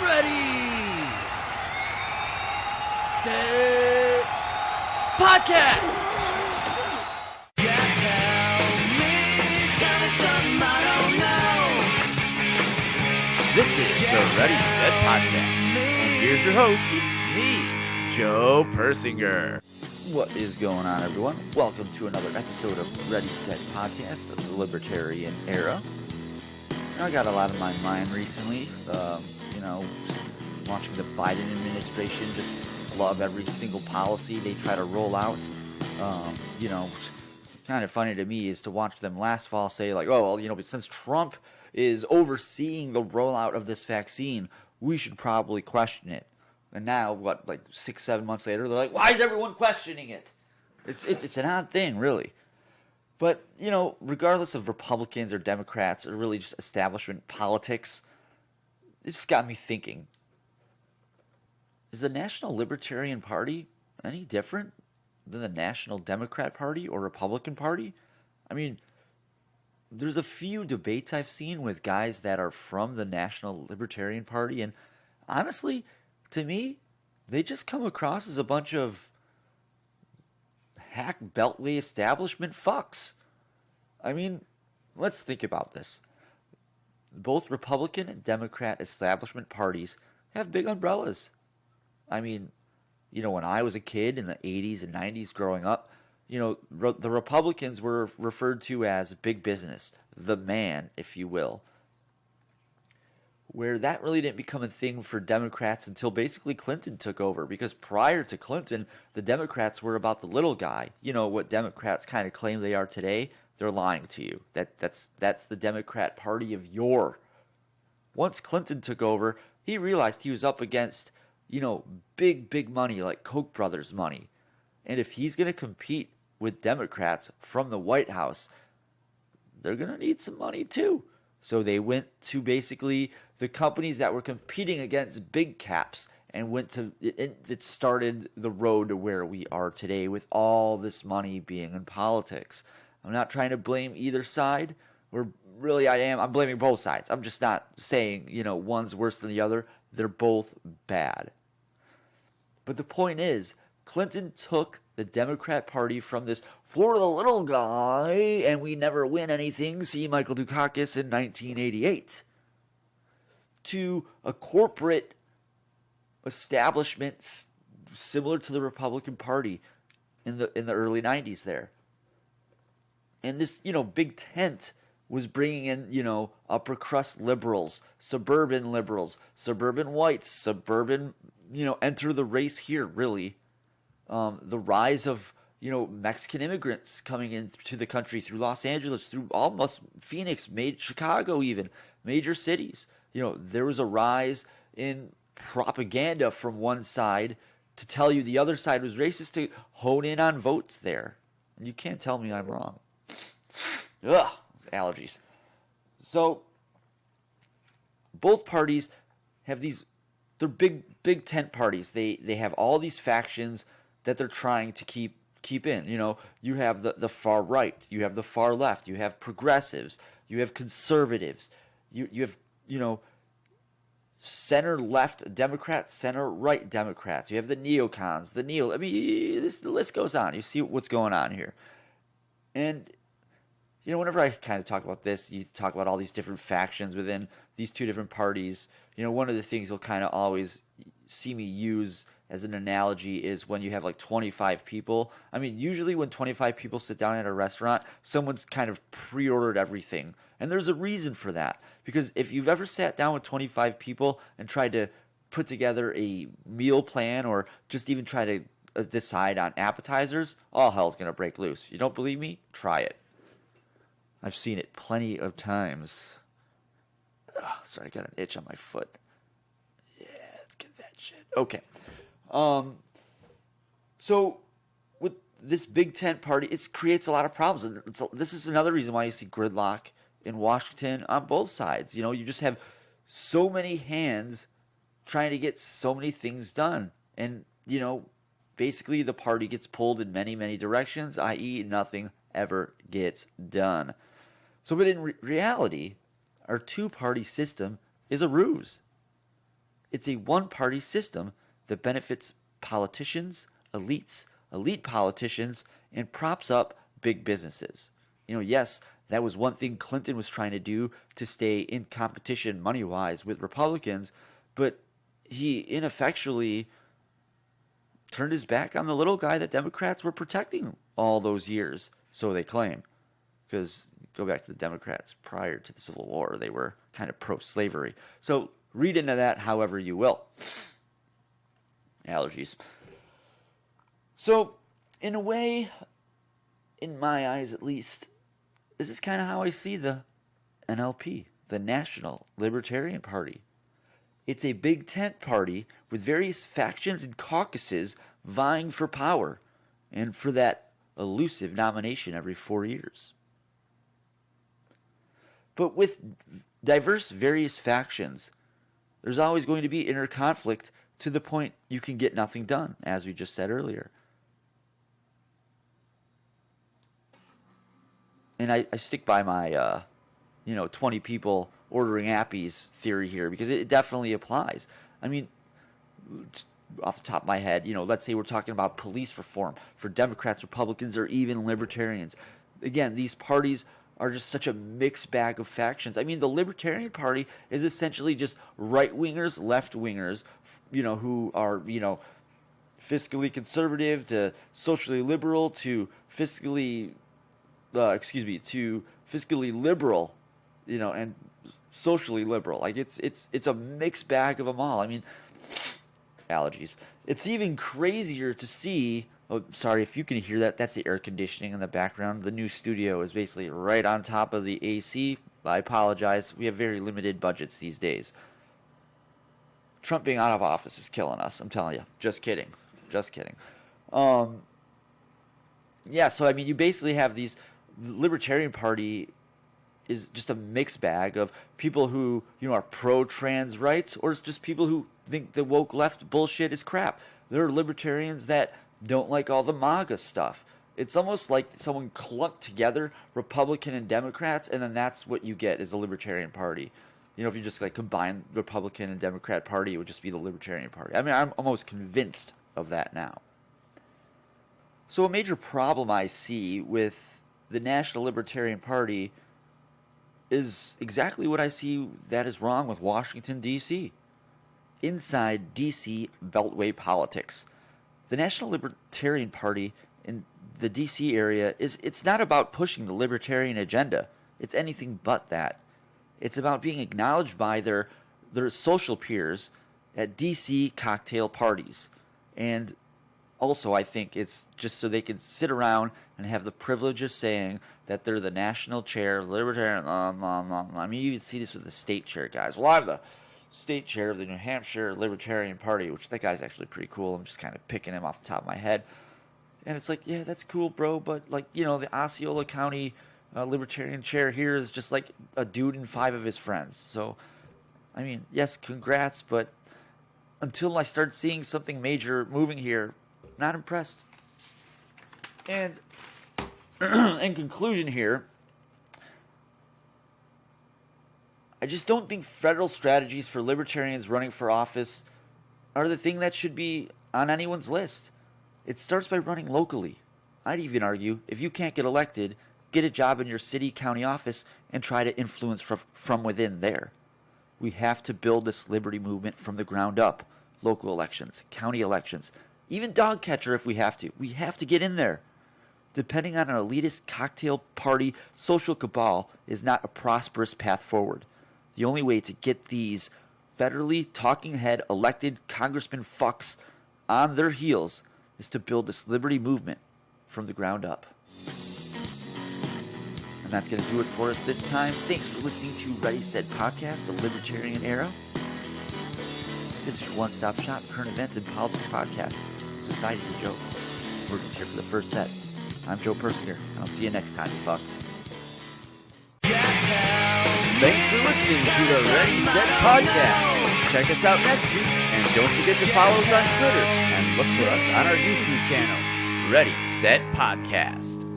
Ready, set, podcast! This is the Ready, Set podcast. And here's your host, me, Joe Persinger. What is going on, everyone? Welcome to another episode of Ready, Set podcast, the Libertarian Era. I got a lot on my mind recently, watching the Biden administration just love every single policy they try to roll out. Kind of funny to me is to watch them last fall say like, but since Trump is overseeing the rollout of this vaccine, we should probably question it. And now, 6-7 months later, they're like, why is everyone questioning it? It's an odd thing, really. But, regardless of Republicans or Democrats or really just establishment politics, it just got me thinking. Is the National Libertarian Party any different than the National Democrat Party or Republican Party? I mean, there's a few debates I've seen with guys that are from the National Libertarian Party, and honestly, to me, they just come across as a bunch of hack Beltway establishment fucks. I mean, let's think about this. Both Republican and Democrat establishment parties have big umbrellas. I mean, when I was a kid in the 80s and 90s growing up, the Republicans were referred to as big business, the man, if you will. Where that really didn't become a thing for Democrats until basically Clinton took over. Because prior to Clinton, the Democrats were about the little guy. What Democrats kind of claim they are today, they're lying to you. That's the Democrat Party of yore. Once Clinton took over, he realized he was up against, big money like Koch brothers money. And if he's going to compete with Democrats from the White House, they're going to need some money too. So they went to basically the companies that were competing against big caps and it started the road to where we are today with all this money being in politics. I'm not trying to blame either side, or really I'm blaming both sides. I'm just not saying, one's worse than the other. They're both bad. But the point is, Clinton took the Democrat Party from this for the little guy, and we never win anything, see Michael Dukakis in 1988, to a corporate establishment similar to the Republican Party in the early 90s there. And this, big tent was bringing in, upper crust liberals, suburban whites, suburban, enter the race here, really. The rise of, Mexican immigrants coming into the country through Los Angeles, through almost Phoenix, Chicago even, major cities. There was a rise in propaganda from one side to tell you the other side was racist to hone in on votes there. And you can't tell me I'm wrong. Ugh, allergies. So, both parties have they're big tent parties. They have all these factions that they're trying to keep in. You have the far right, you have the far left, you have progressives, you have conservatives, you have, center left Democrats, center right Democrats, you have the neocons, the list goes on. You see what's going on here. And whenever I kind of talk about this, you talk about all these different factions within these two different parties. One of the things you'll kind of always see me use as an analogy is when you have 25 people. I mean, usually when 25 people sit down at a restaurant, someone's kind of pre-ordered everything. And there's a reason for that. Because if you've ever sat down with 25 people and tried to put together a meal plan or just even try to decide on appetizers, all hell's going to break loose. You don't believe me? Try it. I've seen it plenty of times. Sorry, I got an itch on my foot. Yeah, let's get that shit. Okay. So with this big tent party, it creates a lot of problems. And this is another reason why you see gridlock in Washington on both sides. You just have so many hands trying to get so many things done. And, basically the party gets pulled in many, many directions, i.e. nothing ever gets done. But in reality, our two-party system is a ruse. It's a one-party system that benefits politicians, elites, elite politicians, and props up big businesses. Yes, that was one thing Clinton was trying to do to stay in competition money-wise with Republicans, but he ineffectually turned his back on the little guy that Democrats were protecting all those years, so they claim. Because go back to the Democrats prior to the Civil War, they were kind of pro-slavery. So read into that however you will. Allergies. So, in a way, in my eyes at least, this is kind of how I see the NLP, the National Libertarian Party. It's a big tent party with various factions and caucuses vying for power and for that elusive nomination every 4 years. But with diverse various factions, there's always going to be inner conflict to the point you can get nothing done, as we just said earlier. And I stick by my, 20 people ordering appies theory here because it definitely applies. I mean, off the top of my head, let's say we're talking about police reform for Democrats, Republicans, or even Libertarians. Again, these parties are just such a mixed bag of factions. I mean, the Libertarian Party is essentially just right-wingers, left-wingers, who are, fiscally conservative to socially liberal to fiscally liberal, and socially liberal. Like it's a mixed bag of them all. I mean, allergies. It's even crazier to see. Oh, sorry if you can hear that. That's the air conditioning in the background. The new studio is basically right on top of the AC. I apologize. We have very limited budgets these days. Trump being out of office is killing us. I'm telling you. Just kidding. Yeah. So I mean, you basically have these. The Libertarian Party is just a mixed bag of people who are pro-trans rights, or it's just people who think the woke left bullshit is crap. There are libertarians that don't like all the MAGA stuff. It's almost like someone clumped together Republican and Democrats, and then that's what you get is the Libertarian Party. If you just combine Republican and Democrat Party, it would just be the Libertarian Party. I mean, I'm almost convinced of that now. So a major problem I see with the National Libertarian Party is exactly what I see that is wrong with Washington, D.C. Inside D.C. Beltway politics. The National Libertarian Party in the D.C. area it's not about pushing the libertarian agenda. It's anything but that. It's about being acknowledged by their social peers at D.C. cocktail parties. And also, I think it's just so they can sit around and have the privilege of saying that they're the national chair, libertarian, I mean, you can see this with the state chair guys. Well, I'm the state chair of the New Hampshire Libertarian Party, which that guy's actually pretty cool. I'm just kind of picking him off the top of my head. And it's like, yeah, that's cool, bro. But, the Osceola County Libertarian chair here is just like a dude and 5 of his friends. So, I mean, yes, congrats. But until I start seeing something major moving here, not impressed. And in conclusion here, I just don't think federal strategies for libertarians running for office are the thing that should be on anyone's list. It starts by running locally. I'd even argue, if you can't get elected, get a job in your city, county office, and try to influence from within there. We have to build this liberty movement from the ground up. Local elections, county elections, even dog catcher if we have to. We have to get in there. Depending on an elitist cocktail party social cabal is not a prosperous path forward. The only way to get these federally talking head elected congressman fucks on their heels is to build this liberty movement from the ground up. And that's going to do it for us this time. Thanks for listening to Ready Set Podcast, the Libertarian Era. This is your one-stop shop, current events and politics podcast. Society of Joe. We're just here for the first set. I'm Joe Persinger, and I'll see you next time, fucks. Thanks for listening to the Ready Set Podcast. Check us out next week, and don't forget to follow us on Twitter, and look for us on our YouTube channel, Ready Set Podcast.